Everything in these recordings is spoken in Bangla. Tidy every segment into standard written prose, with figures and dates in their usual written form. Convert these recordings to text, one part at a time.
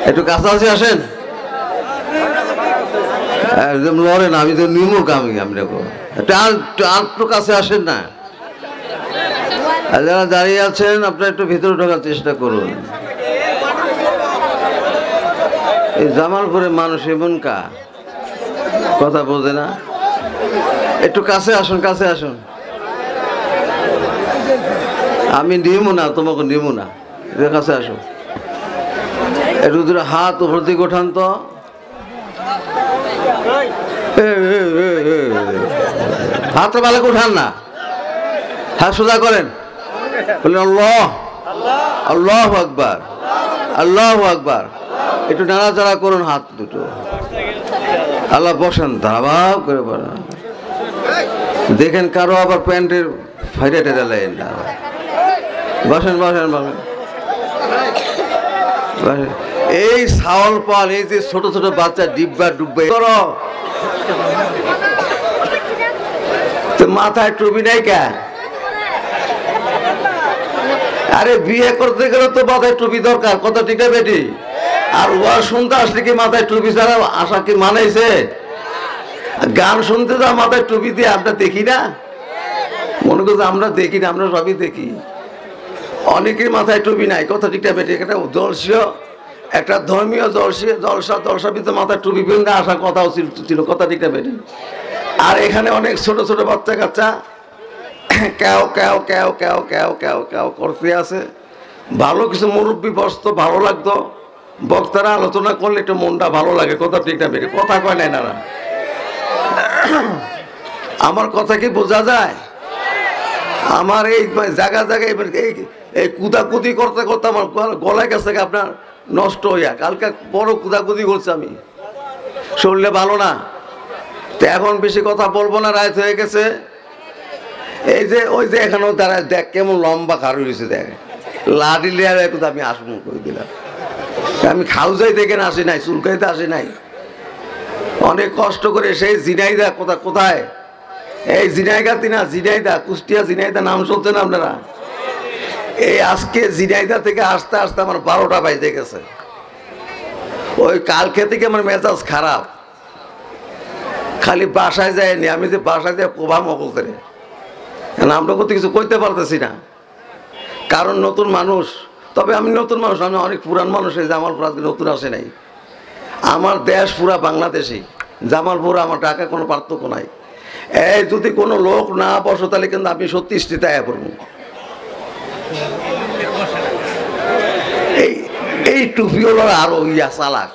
একটু কাছাকাছি আসেন, একদম লড়েন, আমি তো নিমুখ আমি একটু কাছে আসেন না। আর যারা দাঁড়িয়ে আছেন আপনারা একটু ভিতরে ঢোকার চেষ্টা করুন। এই জামালপুরে মানুষ এমন কথা বোঝে না। একটু কাছে আসুন, কাছে আসুন। আমি নিমু না, তোমাকে নিমু না, কাছে আসুন। একটু দুটো হাত উপর দিকে ওঠান তো। হাতটা ভালো উঠান না, হাত সোজা করেন, বললেন আল্লাহ আল্লাহু আকবার, আল্লাহু আকবার। একটু নাড়াচাড়া করুন হাত দুটো। আল্লাহ বসেন, ধারাভাব করে পড়া দেখেন কারো আবার প্যান্টের ফাইটা টেরা লাগেন না। বসেন বসেন বসেন। এই ছাওয়াল পাল, এই যে ছোট ছোট বাচ্চা ডিব্বা ডুব্বা করো, মাথায় টুপি নাই কে? আরে বিয়ে করতে গেলে তো মাথায় টুপি দরকার, কথা ঠিক না বেটি? আর ওয়াজ শুনতে আসলে কি মাথায় টুপি ছাড়া আসা কি মানাইছে? গান শুনতে যাও মাথায় টুপি দিয়ে, আমরা দেখি না? মনে করছে আমরা দেখি না, আমরা সবই দেখি। অনেকের মাথায় টুপি নাই, কথা ঠিক না বেটি? একটা জলসীয়, একটা ধর্মীয় জলসা ভিতরে মাথায় টুপি বেঁধে আসার কথাও ছিল, কথা ঠিক না বেটি? আর এখানে অনেক ছোট ছোট বাচ্চা কাচ্চা ক্যাও ক্যাও ক্যাও ক্যাও ক্যাও ক্যাও ক্যাও করতে আছে। ভালো কিছু মুরব্বী বসতো, ভালো লাগতো, বক্তারা আলোচনা করলে একটু মনটা ভালো লাগে, কথা ঠিক না বেটি? কথা কয় নাই না। আমার কথা কি বোঝা যায়? আমার এই জায়গা জায়গায় এই কুদাকুদি করতে করতে আমার গলায় গেছে আপনার নষ্ট হইয়া। কালকে বড় কুদাকুদি করছে আমি, শরীরে ভালো না, তো এখন বেশি কথা বলবো না, রাত হয়ে গেছে। এই যে ওই যে এখানেও দাঁড়ায় দেখ কেমন লম্বা খারু হয়েছে, দেখ লাডি লিয়ার একটু আমি আসবো করে দিলাম। আমি খাউজাই দেখে আসি নাই, চুলকাইতে আসি নাই, অনেক কষ্ট করে সেই জিনাইদা কোথায় এই জিনাইগাতি না, জিনাইদা কুষ্টিয়া জিনাইদা নাম শুনছেন আপনারা? এই আজকে জিনাইদা থেকে আসতে আসতে আমার 12টা বাজে গেছে। ওই কালকে থেকে আমার মেজাজ খারাপ, খালি বাসায় যায়নি। আমি যে বাসায় যায় কোভা মকল করে, আমরা কত কিছু কইতে পারতেছি না, কারণ নতুন মানুষ। তবে আমি নতুন মানুষ, আমি অনেক পুরান মানুষ। এই জামালপুর আজকে নতুন আসে নাই, আমার দেশ পুরা বাংলাদেশি, জামালপুর আমার ঢাকা কোনো পার্থক্য নাই। এই যদি কোনো লোক না বসো তাহলে কিন্তু আমি সত্যি স্থিতায় পড়বো। এই টুপিওয়ালা আরো ইয়া চালাক,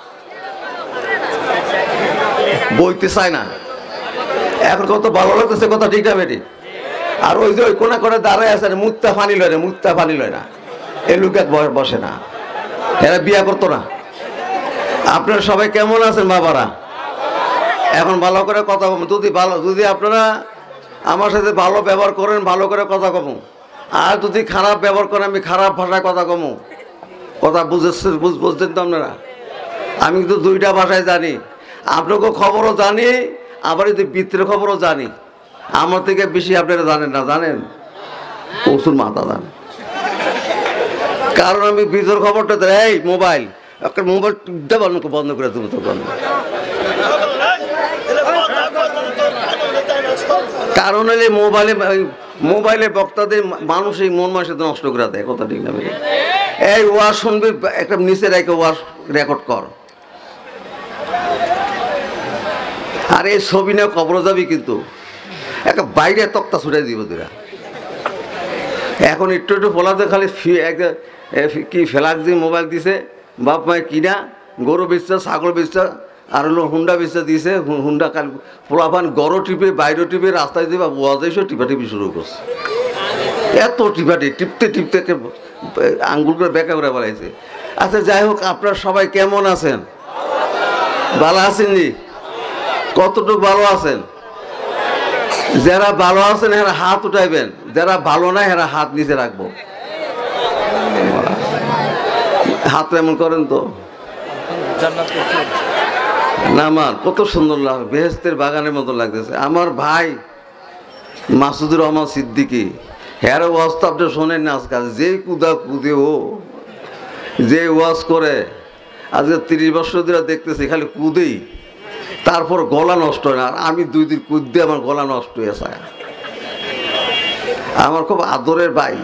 বইতে চায় না। এখন কত ভালো লাগতেছে, কথা ঠিক না বেটি? আর ওই যে ওই কোনা করে দাঁড়ায় আছে, মুত্তা ফানি লয় না, মুত্তা ফানি লয় না, এই লোক বসে না, এরা বিয়া করতো না। আপনারা সবাই কেমন আছেন বাবারা? এখন ভালো করে কথা কম, যদি আপনারা আমার সাথে ভালো ব্যবহার করেন, ভালো করে কথা কমু। আর যদি খারাপ ব্যবহার করেন, আমি খারাপ ভাষায় কথা কমু। কথা বুঝছেন তো আপনারা? আমি কিন্তু 2টা ভাষায় জানি, আপনাকে খবরও জানি, আবার যদি ভিতরের খবরও জানি। আমার থেকে বেশি আপনারা জানেন না, জানেন? প্রচুর মাথা জান, কারণ আমি ভিতর খবরটা এই মোবাইল একটা মোবাইল বন্ধ করে দেবো তো বন্ধ। কারণ হলে মোবাইলে বক্তাদের মানুষই মন মাসে নষ্ট করে দেয়, কথা ঠিক না? এই ওয়াজ শুনবি, একটা নিচে রেখে ওয়াজ রেকর্ড কর। আর এই ছবি নিয়ে কবর যাবি, কিন্তু একটা বাইরে তক্তা ছুটাই দিব তোরা। এখন একটু একটু ফলাতে খালি কি ফেলাক দিয়ে মোবাইল দিছে, বাপ মায় কিনা গরু বেচা, ছাগল বেচা, আর হলো হুন্ডা বেচা দিয়েছে। হুন্ডা কাল পোলাপান গরু টিপে, বাইরে টিপে, রাস্তায় দিবা ওয়াজে টিপাটিপি শুরু করছে। এত টিপতে টিপতে আঙ্গুল করে বেঁকা করে বলাইছে। আচ্ছা যাই হোক, আপনারা সবাই কেমন আছেন? ভালো আছেন নি? কতটুকু ভালো আছেন? যারা ভালো আছেন এরা হাত উঠাইবেন, যারা ভালো না এরা হাত নিচে রাখবো। হাত এমন করেন তো না, আমার কত সুন্দর লাগে, বেহেশতের বাগানের মতো লাগতেছে। আমার ভাই মাসুদুর রহমান সিদ্দিকী, হ্যাঁ ওয়াজ তো আপনি শোনেন না আজকাল, যে কুদা কুদে ও যে ওয়াজ করে, আজকে 30 বছর ধরে দেখতেছি খালি কুদেই, তারপর গলা নষ্ট হয় না। আর আমি 2 দিন কুদতে আমার গলা নষ্ট হয়ে যায়। আমার খুব আদরের ভাই,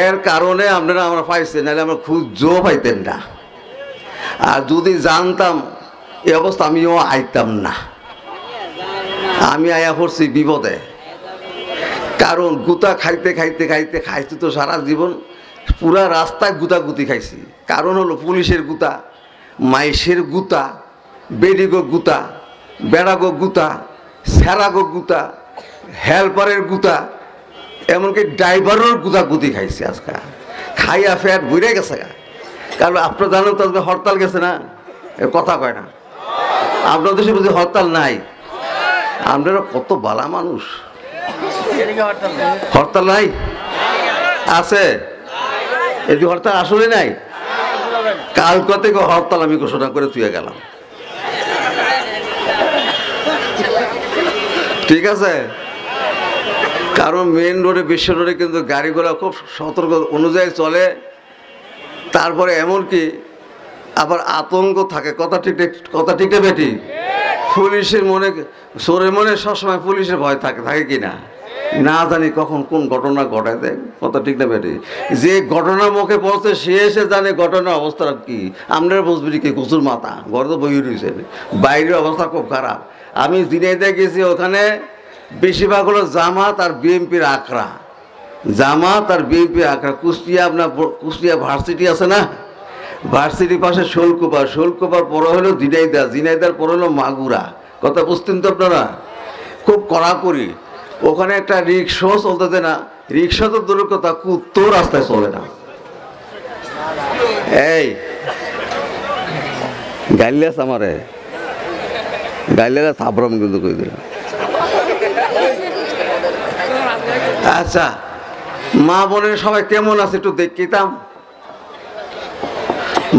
এর কারণে আপনারা আমরা পাইছেন, নাহলে আমরা খুঁজও পাইতেন না। আর যদি জানতাম এই অবস্থা আমিও আইতাম না। আমি আয়া পড়ছি বিপদে, কারণ গুতা খাইতে খাইতে খাইতে খাইছি তো সারা জীবন, পুরা রাস্তায় গুতাগুতি খাইছি। কারণ হলো পুলিশের গুতা, মাইসের গুতা, বেডিগো গুতা, বেড়াগো গুতা, সেরাগো গুতা, হেল্পারের গুতা, এমনকি ড্রাইভারের গুতাগুতি খাইছি। আজকে খাইয়া ফ্যাট বুড়ে গেছে। কারণ আপনারা জানেন তো আজকে হরতাল গেছে না, এর কথা কয় না। আপনার দেশে বুঝি হরতাল নাই? আপনারা কত বালা মানুষ, হরতাল নাই? আছে? এই হরতাল আসলে নাই। কালকে থেকে হরতাল আমি ঘোষণা করে তুই গেলাম, ঠিক আছে? কারণ মেন রোডে, বিশ্ব রোডে কিন্তু গাড়িগুলো খুব সতর্ক অনুযায়ী চলে। তারপরে এমনকি আবার আতঙ্ক থাকে। কথা ঠিক না বেটি? পুলিশের মনে, চোরের মনে সবসময় পুলিশের ভয় থাকে, থাকে কি না? না জানি কখন কোন ঘটনা ঘটায় দেয়। কথা ঠিক না বেটি? যে ঘটনা মুখে পড়ছে সে এসে জানে ঘটনার অবস্থা কি। আপনারা বুঝবি কি কুচুর মাথা, ঘরে তো বই রয়েছে, বাইরের অবস্থা খুব খারাপ। আমি দিনাইতে গেছি, ওখানে বেশিরভাগ হলো জামাত আর বিএনপির আখড়া, জামাত আর বিএনপির আখড়া। কুষ্টিয়া, আপনার কুষ্টিয়া ভার্সিটি আছে না, ভার্সিটির পাশে শোলকুপার, শোলকুপার পরে হলো ঝিনাইদহ, ঝিনাইদার পরে হলো মাগুরা। কথা বুঝতেন তো আপনারা? খুব কড়াকড়ি। ওখানে একটা রিক্সাও চলতে দেয় না, রিক্সা তো দূরের কথা, কুত্তো রাস্তায় চলে না। এই গাইলেস আমারে, গাইলেরা থাবরম কিন্তু কই দিলাম। আচ্ছা, মা বোনের সবাই কেমন আছে একটু দেখিতাম।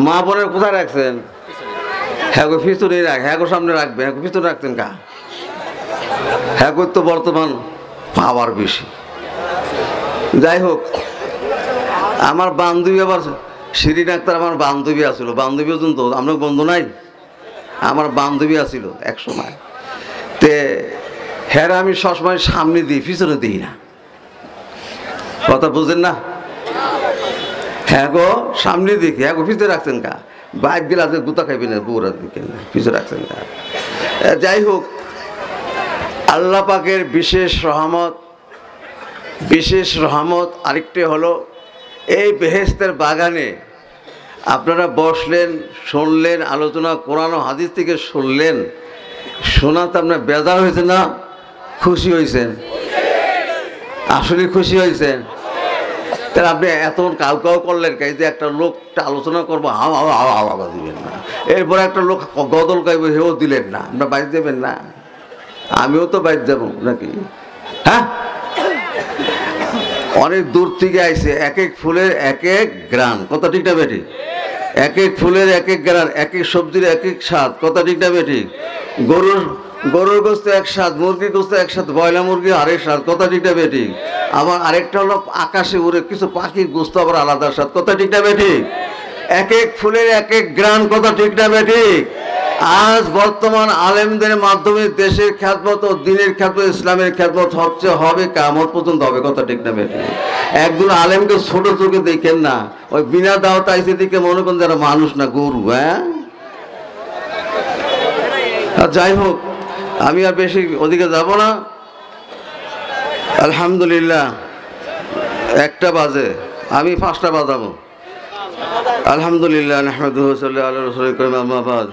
মা বোনের কোথায় রাখছেন? হ্যাঁ গো পিছনে রাখ, হ্যাঁ গো সামনে রাখবে, হ্যাঁ গো পিছনে রাখতেন কা? হ্যাঁ গো তো বর্তমান পাওয়ার বেশি। যাই হোক, আমার বান্ধবী, আবার শিরিন আক্তার আমার বান্ধবী আসছিল। বান্ধবী তো আমরা বন্ধু নাই, আমার বান্ধবী আসছিল এক সময়। তে হ্যাঁ আমি সবসময় সামনে দিই, পিছনে দিই না। কথা বুঝেন না? হ্যাঁ গো সামনে দেখি, হ্যাঁ গো পিছনে রাখছেন কা? বাইক দিলে আজকে গুতা খাইবি না, বউরা দিকে না, পিছনে রাখছেন কা? যাই হোক, আল্লাহ পাকের বিশেষ রহমত আরেকটি হলো, এই বেহেশতের বাগানে আপনারা বসলেন, শুনলেন আলোচনা, কোরআন ও হাদিস থেকে শুনলেন। শোনাতে আপনার বেজার হয়েছে না খুশি হয়েছেন? আসলে খুশি হয়েছেন? তাহলে আপনি এত কাউ করলেন কাই যে একটা লোকটা আলোচনা করবো, হাওয়া হাওয়া হাওয়া হাওয়া দিবেন না। এরপরে একটা লোক গদল গাইব, হেও দিলেন না। আপনার বাইরে দেবেন না? আমিও তো বাইরে যাবো নাকি? হ্যাঁ, অনেক দূর থেকে আইছে, এক এক ফুলের এক এক গ্রান। কথা ঠিক না বেটি? এক এক ফুলের এক এক গ্রান, এক এক সবজির এক এক স্বাদ। কথা ঠিক না বেটি? গরুর গোস্ত এক স্বাদ, মুরগির গোস্ত এক স্বাদ, ব্রয়লার মুরগি আরেক স্বাদ। কথা ঠিক না বেটি? আবার আরেকটা হলো আকাশে উড়ে কিছু পাখির গোস্ত আবার আলাদা স্বাদ। কথা ঠিক না বেটি? এক এক ফুলের এক এক গ্রান। কথা ঠিক না বেটি? আজ বর্তমান আলেমদের মাধ্যমে দেশের খ্যাতমত ও দিনের খ্যাতমত, ইসলামের খ্যাতমত হচ্ছে, হবে, কিয়ামত পর্যন্ত হবে। কথা ঠিক না বেটি? একজন আলেমকে ছোট চোখে দেখেন না, ওই বিনা দাওয়াত আইসে দিকে মনে করেন যারা মানুষ না গরু। হ্যাঁ, যাই হোক, আমি আর বেশি ওদিকে যাব না। আলহামদুলিল্লাহ, 1টা বাজে, আমি 5টা বাজাবো। আলহামদুলিল্লাহ, নাহমাদুহু ওয়া সাল্লাল্লাহু আলা রাসূলিল কারীম, আম্মা বাদ।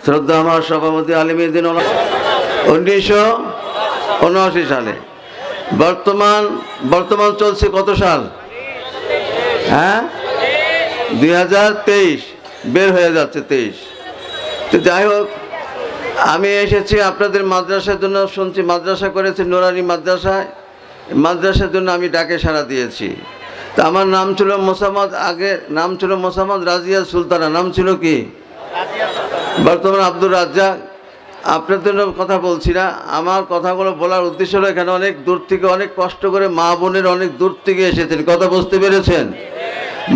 শ্রদ্ধা আমার সভাপতি আলিমুদ্দিন 1979 সালে। বর্তমান চলছে কত সাল? হ্যাঁ, 2023, বের হয়ে যাচ্ছে 23। তো যাই হোক, আমি এসেছি আপনাদের মাদ্রাসার জন্য। শুনছি মাদ্রাসা করেছে, নুরানি মাদ্রাসার জন্য আমি ডাকে সাড়া দিয়েছি। তা আমার নাম ছিল মোসাম্মদ, আগে নাম ছিল মোসাম্মদ রাজিয়া সুলতানা। নাম ছিল কি? বর্তমান আব্দুর রাজ্জাক। আপনাদের জন্য কথা বলছি না, আমার কথাগুলো বলার উদ্দেশ্য হলো, এখানে অনেক দূর থেকে, অনেক কষ্ট করে মা বোনের অনেক দূর থেকে এসেছেন। কথা বুঝতে পেরেছেন?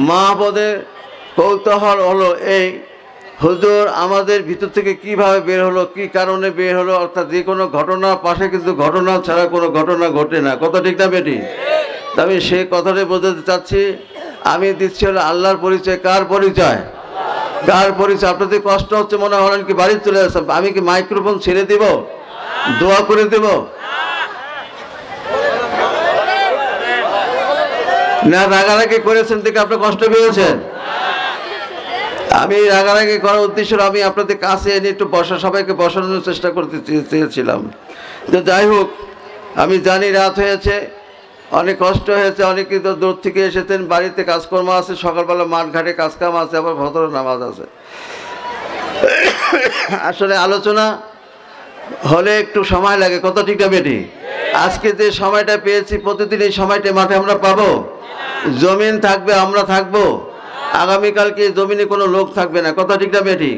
মা বোনের কৌতূহল হলো এই হুজুর আমাদের ভিতর থেকে কিভাবে বের হলো, কি কারণে বের হলো, অর্থাৎ যে কোনো ঘটনার পাশে কিন্তু ঘটনা ছাড়া কোনো ঘটনা ঘটে না, কথা ঠিক না বেটি? আমি সেই কথাটাই বোঝাতে চাচ্ছি। আমি দিচ্ছি হলো আল্লাহর পরিচয়। কার পরিচয়? কার পরিচয়? আপনাদের কষ্ট হচ্ছে মনে হলেন কি বাড়ি চলে আসেন, আমি কি মাইক্রোফোন ছেড়ে দিব, দোয়া করে দেব না? রাগারাগি করেছেন থেকে আপনি কষ্ট পেয়েছেন? আমি রাগারাগি করার উদ্দেশ্য আমি আপনাদের কাছে এনে একটু সবাইকে বসানোর চেষ্টা করতে চেয়েছিলাম। তো যাই হোক, আমি জানি রাত হয়েছে, অনেক কষ্ট হয়েছে, অনেকে তো দূর থেকে এসেছেন, বাড়িতে কাজকর্ম আছে, সকালবেলা মাঠ ঘাটে কাজকাম আছে, আবার ভদ্র নামাজ আছে। আসলে আলোচনা হলে একটু সময় লাগে, কত ঠিক না বেটি? আজকে যে সময়টা পেয়েছি, প্রতিদিন এই সময়টা মাঠে আমরা পাবো? জমিন থাকবে, আমরা থাকবো, আগামীকালকে জমিনে কোনো লোক থাকবে না, কথা ঠিক না বেটি?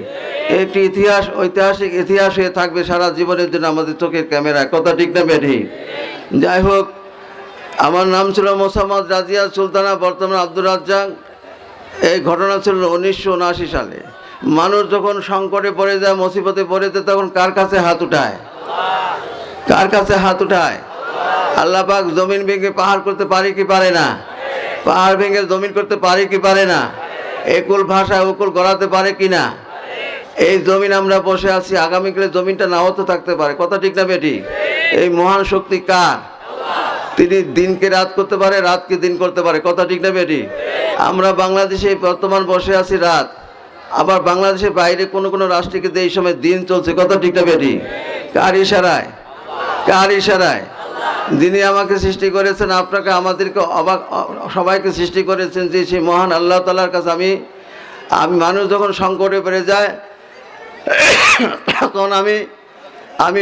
একটি ইতিহাস, ঐতিহাসিক ইতিহাস হয়ে থাকবে সারা জীবনের জন্য আমাদের চোখের ক্যামেরায়, কথা ঠিক না বেটি? যাই হোক, আমার নাম ছিল মোসাম্মদ রাজিয়া সুলতানা, বর্তমানে আব্দুর রাজ্জাক। এই ঘটনা ছিল 1979 সালে। মানুষ যখন সংকটে পড়ে যায়, মুসিবতে পড়ে যায়, তখন কার কাছে হাত উঠায়? কার কাছে হাত উঠায়? আল্লাহ পাক জমিন ভেঙে পাহাড় করতে পারে কি পারে না? পাহাড় ভেঙে জমিন করতে পারে কি পারে না? একুল ভাষায় উকুল গড়াতে পারে কি না? এই জমিন আমরা বসে আছি, আগামীকালে জমিনটা নাও তো থাকতে পারে, কথা ঠিক না বেটি? এই মহান শক্তি কার? তিনি দিনকে রাত করতে পারে, রাতকে দিন করতে পারে, কথা ঠিক না বেটি? আমরা বাংলাদেশে বর্তমান বসে আছি রাত, আবার বাংলাদেশের বাইরে কোনো কোনো রাষ্ট্রে কিন্তু এই সময় দিন চলছে, কথা ঠিক না বেটি? কার ইশারায়? কার ইশারায়? যিনি আমাকে সৃষ্টি করেছেন, আপনাকে, আমাদেরকে, অবাক সবাইকে সৃষ্টি করেছেন, যে সেই মহান আল্লাহ তাআলার কাছে আমি মানুষ যখন সংকটে পড়ে যায়, তখন আমি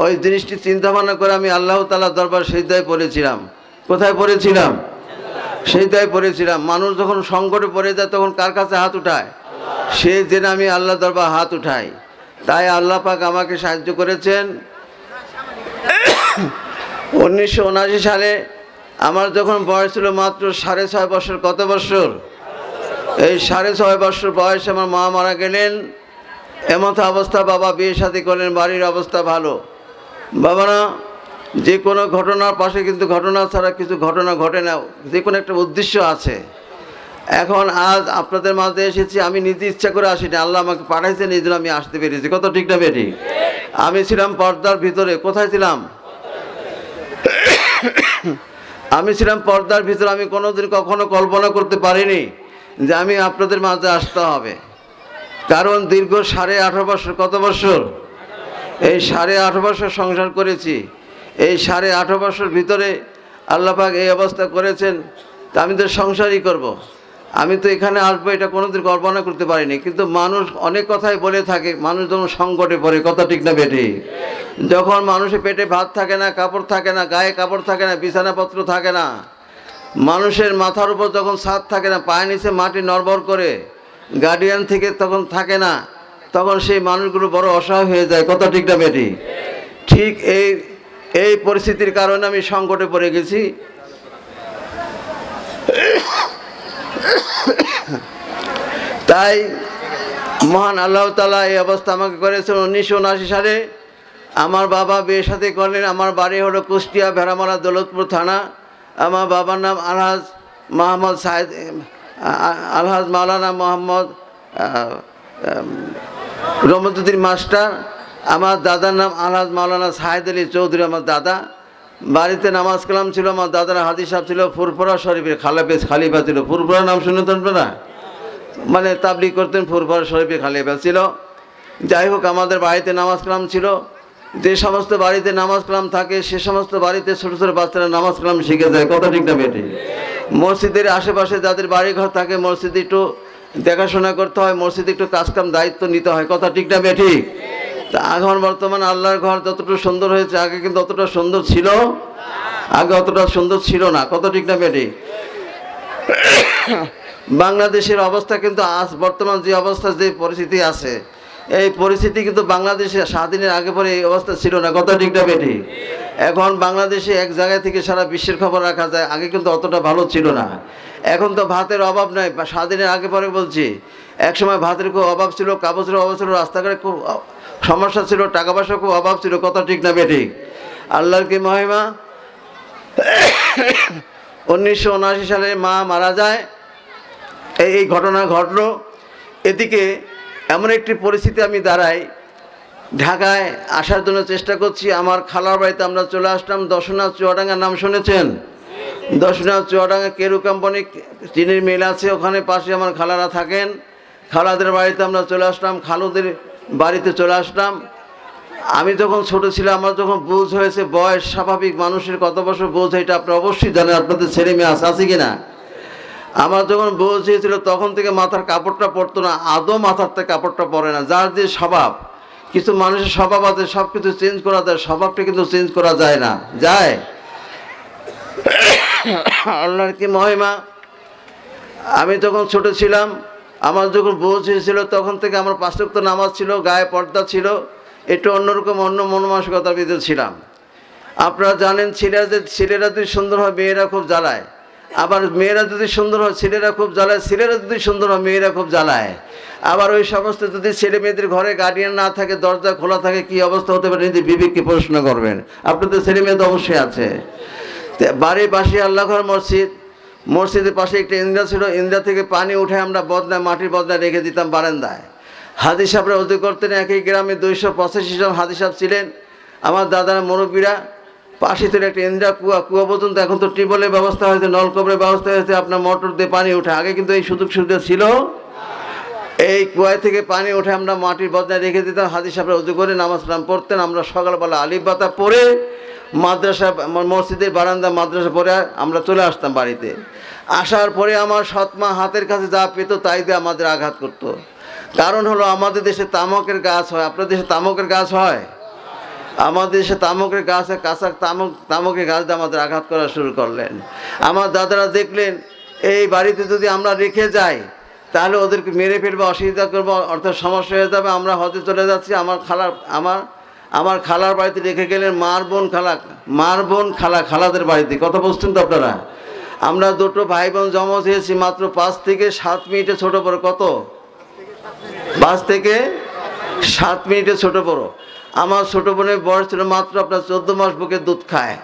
ওই জিনিসটি চিন্তা ভাবনা করে আমি আল্লাহ তাআলার দরবার সিজদায় পড়েছিলাম। কোথায় পড়েছিলাম? সিজদায় পড়েছিলাম। মানুষ যখন সংকটে পড়ে যায় তখন কার কাছে হাত উঠায়? সে যেন আমি আল্লাহ দরবার হাত উঠাই। তাই আল্লাহ পাক আমাকে সাহায্য করেছেন। 1979 সালে আমার যখন বয়স ছিল মাত্র 6.5 বছর। কত বছর? এই 6.5 বছর বয়সে আমার মা মারা গেলেন। এমত অবস্থা, বাবা বিয়ে শাদী করলেন, বাড়ির অবস্থা ভালো। বাবা না, যে কোনো ঘটনার পাশে কিন্তু ঘটনা ছাড়া কিছু ঘটনা ঘটে না, যে কোনো একটা উদ্দেশ্য আছে। এখন আজ আপনাদের মাঝে এসেছি, আমি নিজে ইচ্ছা করে আসিনি, আল্লাহ আমাকে পাঠাইছেন, এই জন্য আমি আসতে পেরেছি, কত ঠিক না বেটি? আমি ছিলাম পর্দার ভিতরে। কোথায় ছিলাম? আমি ছিলাম পর্দার ভিতরে। আমি কোনোদিন কখনো কল্পনা করতে পারিনি যে আমি আপনাদের মাঝে আসতে হবে। কারণ দীর্ঘ 18.5 বছর, কত বছর? এই 18.5 বছর সংসার করেছি। এই 18.5 বছর ভিতরে আল্লাহ পাক এই অবস্থা করেছেন, তা আমি তো সংসারই করব, আমি তো এখানে আসবো, এটা কোনোদিন কল্পনা করতে পারিনি। কিন্তু মানুষ অনেক কথাই বলে থাকে, মানুষ যখন সংকটে পড়ে, কথা ঠিক না বেটি? যখন মানুষের পেটে ভাত থাকে না, কাপড় থাকে না, গায়ে কাপড় থাকে না, বিছানাপত্র থাকে না, মানুষের মাথার উপর যখন ছাদ থাকে না, পায়ের নিচে মাটি নড়বড় করে, গার্ডিয়ান থেকে তখন থাকে না, তখন সেই মানুষগুলো বড় অসহায় হয়ে যায়, কথা ঠিক না বেটি? ঠিক এই পরিস্থিতির কারণে আমি সংকটে পড়ে গেছি। তাই মহান আল্লাহ তাআলা এই অবস্থা আমাকে করেছেন। 1979 সালে আমার বাবা বিয়ে শাদী করলেন। আমার বাড়ি হলো কুষ্টিয়া, ভেড়ামারা, দৌলতপুর থানা। আমার বাবার নাম আলহাজ মোহাম্মদ সাহেদ, আলহাজ মাওলানা মোহাম্মদ রহমতুদ্দিন মাস্টার। আমার দাদার নাম আলহাজ মাওলানা সাহেদ আলী চৌধুরী, আমার দাদা। বাড়িতে নামাজ কালাম ছিল। আমার দাদার হাদিস সাহেব ছিল, ফুরফুরা শরীফের খালিফা ছিল। ফুরফুরা নাম শুনেছেন না? মানে তাবলিগ করতেন, ফুরফুরা শরীফের খালিফা ছিল। যাই হোক, আমাদের বাড়িতে নামাজ কালাম ছিল। যে সমস্ত বাড়িতে নামাজ কালাম থাকে, সে সমস্ত বাড়িতে ছোটো ছোটো বাচ্চারা নামাজ কালাম শিখে যায়, কথা ঠিক না বেটি? মসজিদের আশেপাশে যাদের বাড়িঘর থাকে, মসজিদে একটু দেখাশোনা করতে হয়, মসজিদে একটু কাজকাম দায়িত্ব নিতে হয়, কথা ঠিক না বেটি? তা এখন বর্তমান আল্লাহর ঘর যতটা সুন্দর হয়েছে, আগে কিন্তু অতটা সুন্দর ছিল, আগে অতটা সুন্দর ছিল না, কত ঠিক না বেটি? বাংলাদেশের অবস্থা কিন্তু আজ বর্তমান যে অবস্থা, যে পরিস্থিতি আছে, এই পরিস্থিতি কিন্তু বাংলাদেশে স্বাধীনের আগে পরে এই অবস্থা ছিল না, কত ঠিক না বেটি? এখন বাংলাদেশে এক জায়গায় থেকে সারা বিশ্বের খবর রাখা যায়, আগে কিন্তু অতটা ভালো ছিল না। এখন তো ভাতের অভাব নাই, স্বাধীনের আগে পরে বলছি, একসময় ভাতের খুব অভাব ছিল, কাগজের অভাব ছিল, রাস্তাঘাটে খুব সমস্যা ছিল, টাকা পয়সার খুব অভাব ছিল। কথা ঠিক না বেঠিক? আল্লাহর কি মহিমা। 1979 সালে মা মারা যায়, এই ঘটনা ঘটলো। এদিকে এমন একটি পরিস্থিতি আমি দাঁড়াই, ঢাকায় আসার জন্য চেষ্টা করছি। আমার খালার বাড়িতে আমরা চলে আসলাম। দশনাথ চুয়াডাঙ্গার নাম শুনেছেন? দশনাথ চুয়াডাঙ্গা কেরু কোম্পানি চিনির মিল আছে, ওখানে পাশে আমার খালারা থাকেন। খালাদের বাড়িতে আমরা চলে আসলাম, খালুদের বাড়িতে চলে আসলাম। আমি যখন ছোট ছিলাম, আমার যখন বুঝ হয়েছে, বয়স স্বাভাবিক মানুষের কত বছর বুঝ হয় এটা আপনারা অবশ্যই জানেন, আপনাদের ছেলে মেয়ে আছে কিনা। আমার যখন বুঝ হয়েছিল তখন থেকে মাথার কাপড়টা পরতো না, আদৌ মাথার থেকে কাপড়টা পরে না। যার যে স্বভাব, কিছু মানুষের স্বভাব আছে, সব কিছু চেঞ্জ করা যায়, স্বভাবটা কিন্তু চেঞ্জ করা যায় না। যায়? আল্লাহর কি মহিমা। আমি যখন ছোট ছিলাম, আমার যখন বুঝ হয়েছিল তখন থেকে আমার 5 ওয়াক্ত নামাজ ছিল, গায়ে পর্দা ছিল, একটু অন্যরকম অন্য মনমানসিকতার ভিতরে ছিলাম। আপনারা জানেন, ছেলেরা যদি সুন্দর হয় মেয়েরা খুব জ্বালায়, আবার মেয়েরা যদি সুন্দর হয় ছেলেরা খুব জ্বালায়, ছেলেরা যদি সুন্দর হয় মেয়েরা খুব জ্বালায়। আবার ওই সমস্ত যদি ছেলে মেয়েদের ঘরে গার্ডিয়ান না থাকে, দরজা খোলা থাকে, কি অবস্থা হতে পারে নিজের বিবেককে প্রশ্ন করবেন। আপনাদের ছেলে মেয়ে তো অবশ্যই আছে। বাড়ির পাশে আল্লাহর মসজিদ, মসজিদের পাশে একটা ইন্দ্রা ছিল, ইন্দ্রা থেকে পানি উঠে আমরা বদনায়, মাটির বদনায় রেখে দিতাম বারান্দায়। হাদি সাহেবরা উজু করতেন। একই গ্রামে 285 জন হাদি সাহেব ছিলেন। আমার দাদারা মুরব্বীরা পাশে ছিল একটা ইন্দ্রা কুয়া পর্যন্ত। এখন তো টিউবওয়েলের ব্যবস্থা হয়েছে, নলকূপের ব্যবস্থা হয়েছে, আপনার মোটর দিয়ে পানি উঠে। আগে কিন্তু এই সুযোগ সুবিধা ছিল। এই কুয়ায় থেকে পানি উঠে আমরা মাটির বদনায় রেখে দিতাম। হাদি সাহেবরা উজু করে নামাজ কালাম পড়তেন। আমরা সকালবেলা আলিফ বাতা পড়ে মাদ্রাসা, মসজিদের বারান্দা মাদ্রাসা পড়ে আমরা চলে আসতাম বাড়িতে। আসার পরে আমার সৎমা হাতের কাছে যা পেত তাই দিয়ে আমাদের আঘাত করত। কারণ হলো আমাদের দেশে তামাকের গাছ হয়। আপনার দেশে তামাকের গাছ হয়? আমাদের দেশে তামাকের গাছ হয়, কাঁচা তামাকের গাছ দিয়ে আমাদের আঘাত করা শুরু করলেন। আমার দাদারা দেখলেন এই বাড়িতে যদি আমরা রেখে যাই তাহলে ওদেরকে মেরে ফেলবো, অসুবিধা করবো, অর্থাৎ সমস্যা হয়ে যাবে। আমরা হজে চলে যাচ্ছি। আমার খালার বাড়িতে রেখে গেলেন। মার বোন খালাদের বাড়িতে। কথা বুঝছেন তো আপনারা? আমরা দুটো ভাই বোন জমজ হয়েছি মাত্র 5 থেকে 7 মিনিটে ছোট বড়। কত? 5 থেকে 7 মিনিটে ছোট বড়। আমার ছোট বোনের বয়স ছিল মাত্র আপনার 14 মাস, বুকে দুধ খায়।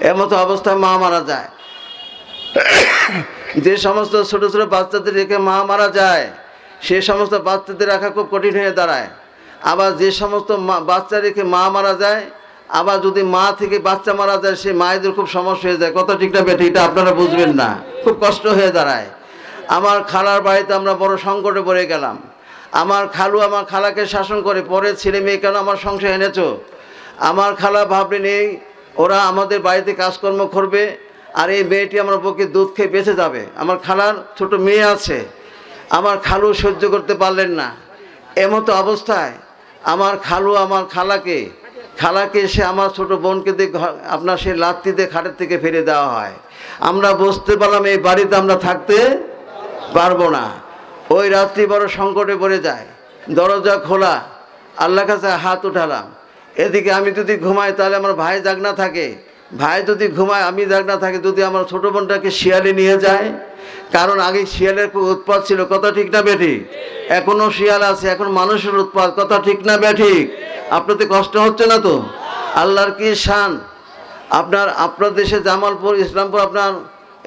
এমতো অবস্থায় মা মারা যায়। যে সমস্ত ছোট ছোট বাচ্চাদের রেখে মা মারা যায়, সে সমস্ত বাচ্চাদের রাখা খুব কঠিন হয়ে দাঁড়ায়। আবার যে সমস্ত বাচ্চা রেখে মা মারা যায়, আবার যদি মা থেকে বাচ্চা মারা যায়, সে মায়েদের খুব সমস্যা হয়ে যায়। কত ঠিক না বেঠিক? এটা আপনারা বুঝবেন না, খুব কষ্ট হয়ে দাঁড়ায়। আমার খালার বাড়িতে আমরা বড় সংকটে পড়ে গেলাম। আমার খালু আমার খালাকে শাসন করে, পরে ছেলে মেয়ে কেন আমার সংসার এনেছো। আমার খালা ভাবলেন এই ওরা আমাদের বাড়িতে কাজকর্ম করবে, আর এই মেয়েটি আমার বুকে দুধ খেয়ে বেঁচে যাবে। আমার খালার ছোট মেয়ে আছে। আমার খালু সহ্য করতে পারলেন না। এমতো অবস্থায় আমার খালু আমার খালাকে সে আমার ছোট বোনকে দিয়ে আপনার সে লাত্তি দিয়ে খাটের থেকে ফেলে দেওয়া হয়। আমরা বুঝতে পারলাম এই বাড়িতে আমরা থাকতে পারবো না। ওই রাত্রি বড় সংকটে পড়ে যায়। দরজা খোলা, আল্লাহর কাছে হাত উঠালাম। এদিকে আমি যদি ঘুমাই তাহলে আমার ভাই জাগনা থাকে, ভাই যদি ঘুমায় আমি জাগনা থাকি। যদি আমার ছোট বোনটাকে শিয়ালে নিয়ে যায়, কারণ আগে শিয়ালের খুব উৎপাত ছিল। কথা ঠিক না বেঠিক? এখনো শিয়াল আছে, এখন মানুষের উৎপাত। কথা ঠিক না বেঠিক? আপনাদের কষ্ট হচ্ছে না তো? আল্লাহর কি শান। আপনার দেশে জামালপুর, ইসলামপুর, আপনার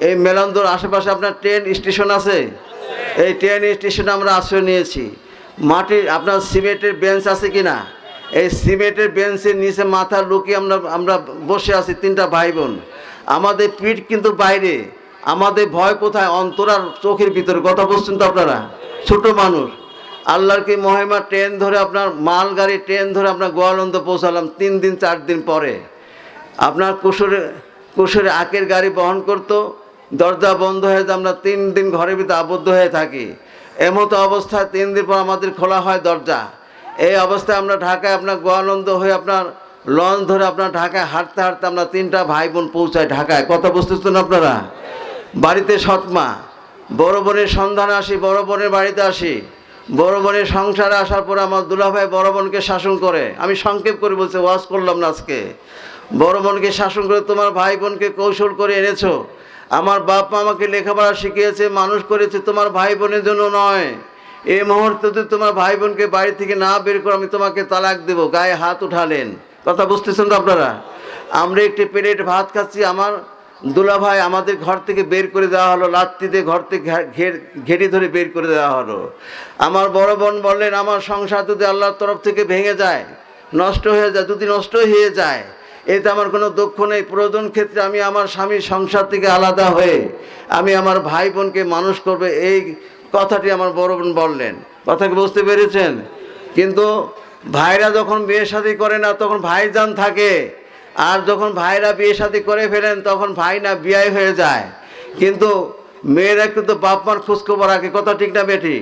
এই মেলান্দর আশেপাশে আপনার ট্রেন স্টেশন আছে। এই ট্রেন স্টেশনে আমরা আশ্রয় নিয়েছি। মাটির আপনার সিমেন্টের বেঞ্চ আছে কিনা, এই সিমেন্টের বেঞ্চের নিচে মাথা লুকিয়ে আমরা বসে আছি 3টা ভাই বোন। আমাদের পিঠ কিন্তু বাইরে, আমাদের ভয় কোথায়? অন্তরার চোখের ভিতরে। কথা বুঝছেন তো আপনারা? ছোট মানুষ। আল্লাহর কি মহিমা। ট্রেন ধরে আপনার মালগাড়ি ট্রেন ধরে আপনার গোয়ালন্দ পৌঁছালাম 3 দিন 4 দিন পরে। আপনার কুশরে আখের গাড়ি বহন করতো, দরজা বন্ধ হয়ে যায়। আমরা 3 দিন ঘরের ভিতরে আবদ্ধ হয়ে থাকি। এমতো অবস্থায় 3 দিন পর আমাদের খোলা হয় দরজা। এই অবস্থায় আমরা ঢাকায় আপনার গোয়ালন্দ হয়ে আপনার লঞ্চ ধরে আপনার ঢাকায় হাঁটতে হাঁটতে আমরা 3টা ভাই বোন পৌঁছাই ঢাকায়। কথা বুঝতেছেন আপনারা? বাড়িতে সৎমা, বড় বোনের সন্ধানে আসি, বড় বোনের বাড়িতে আসি। বড় বোনের সংসারে আসার পরে আমার দুলাভাই বড় বোনকে শাসন করে। আমি সংক্ষেপ করে বলছি, ওয়াজ করলাম না আজকে। বড় বোনকে শাসন করে, তোমার ভাই বোনকে কৌশল করে এনেছো। আমার বাপ মা আমাকে লেখাপড়া শিখিয়েছে, মানুষ করেছে, তোমার ভাই বোনের জন্য নয়, এই মুহূর্তে যদি তোমার ভাই বোনকে বাড়ি থেকে না বের করে আমি তোমাকে তালাক দেবো, গায়ে হাত উঠালেন। কথা বুঝতেছেন তো আপনারা? আমরা একটি প্লেট ভাত খাচ্ছি, আমার দুলা ভাই আমাদের ঘর থেকে বের করে দেওয়া হলো, লাত্তিতে ঘর থেকে ঘেটি ধরে বের করে দেওয়া হলো। আমার বড় বোন বললেন, আমার সংসার যদি আল্লাহর তরফ থেকে ভেঙে যায়, নষ্ট হয়ে যায়, যদি নষ্ট হয়ে যায় এতে আমার কোনো দুঃখ নেই, প্রয়োজন ক্ষেত্রে আমি আমার স্বামীর সংসার থেকে আলাদা হয়ে আমি আমার ভাই বোনকে মানুষ করবে, এই কথাটি আমার বড় বোন বললেন। কথাকে বুঝতে পেরেছেন? কিন্তু ভাইরা যখন বিয়ে শাদী করে না তখন ভাইজান থাকে, আর যখন ভাইরা বিয়ে শাদী করে ফেলেন তখন ভাই না বিয়ে হয়ে যায়। কিন্তু মেয়েরা কিন্তু বাপ মার খোঁজখবর রাখে। কথা ঠিক না বেটি?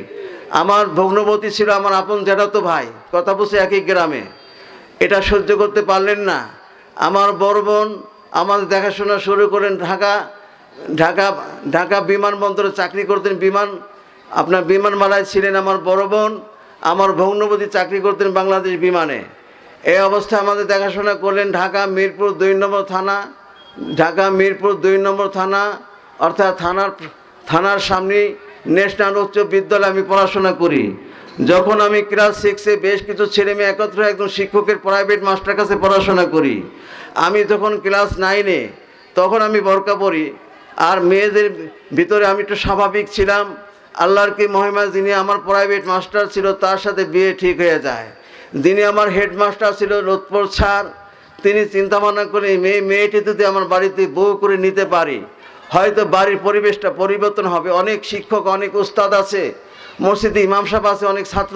আমার ভগ্নবতী ছিল আমার আপন জ্যাঠাতো ভাই, কথা বলছে একই গ্রামে। এটা সহ্য করতে পারলেন না। আমার বড় বোন আমাদের দেখাশোনা শুরু করেন। ঢাকা বিমানবন্দরে চাকরি করতেন, বিমানবালায় ছিলেন আমার বড় বোন। আমার ভগ্নবতী চাকরি করতেন বাংলাদেশ বিমানে। এই অবস্থায় আমাদের দেখাশোনা করলেন। ঢাকা মিরপুর 2 নম্বর থানা, অর্থাৎ থানার সামনে ন্যাশনাল উচ্চ বিদ্যালয়ে আমি পড়াশোনা করি। যখন আমি ক্লাস 6-এ বেশ কিছু ছেলে মেয়ে একত্র একজন শিক্ষকের প্রাইভেট মাস্টার কাছে পড়াশোনা করি। আমি যখন ক্লাস 9-এ, তখন আমি বোরকা পরি, আর মেয়েদের ভিতরে আমি একটু স্বাভাবিক ছিলাম। আল্লাহর কি মহিমা, যিনি আমার প্রাইভেট মাস্টার ছিল তার সাথে বিয়ে ঠিক হয়ে যায়। যিনি আমার হেডমাস্টার ছিল লুৎফর স্যার, তিনি চিন্তা ভাবনা করে মেয়েটি যদি আমার বাড়িতে বউ করে নিতে পারি, হয়তো বাড়ির পরিবেশটা পরিবর্তন হবে। অনেক শিক্ষক, অনেক উস্তাদ আছে, মসজিদে ইমাম সাহেব আছে, অনেক ছাত্র